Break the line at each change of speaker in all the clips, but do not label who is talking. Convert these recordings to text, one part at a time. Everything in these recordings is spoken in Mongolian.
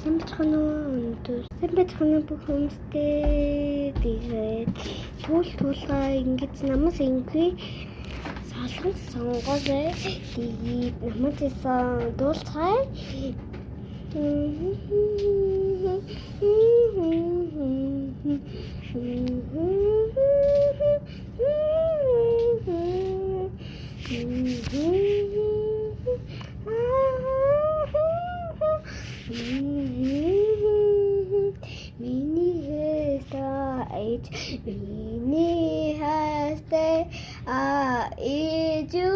Сайн бацхан бүх хүмүүстээ тэгээд туулгаа ингэж намаас ингүй сонгоосай тэгээд намайг дуулцгаая. Миний хайртай ээжүү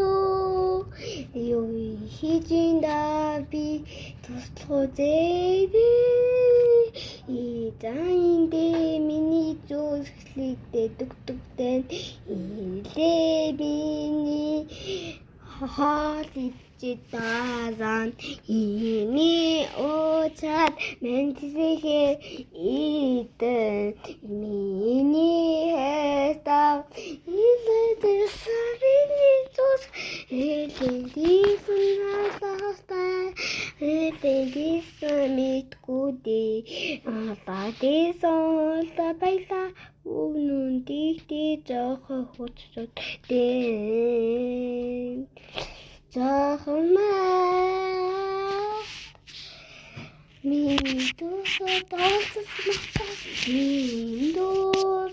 юу хийжинда би туслах зэвэ идаинде миний зүсгэлтэй дүгдүгтэн илээ миний хаалцсан ими очад мэнтсэхэ итэн миний хэстав илээ сарины тус элэдисэн хастаа элэдисэн миткүдэ апатисон тапайла үнэн дихти жохо хуцсод дэн Захмаа минту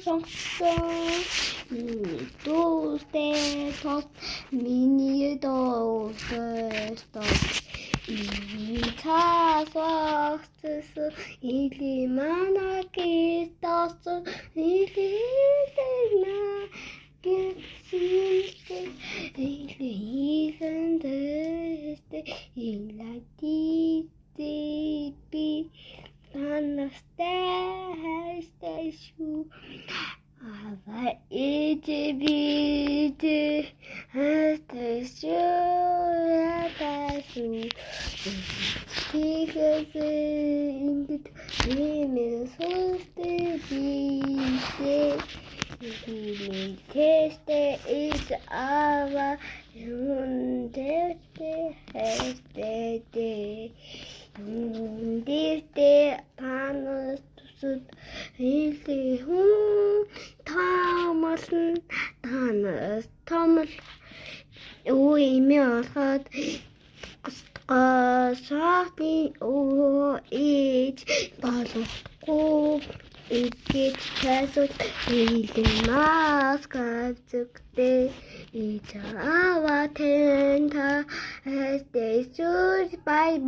сонгосон минту стетос миний доостос итасвахтс илиманакистос илина гисинте илихэндэсте илатитипи анастастэшу ава итибите астэшу атасу тихэсэ ингит имэсосте бите Teste is our teste Diste panos sud ilti Thomas ими олоход госоохны ээж болохгүй Икет часут илэн маскавцэгтэй ичаава тента эстэсүс бай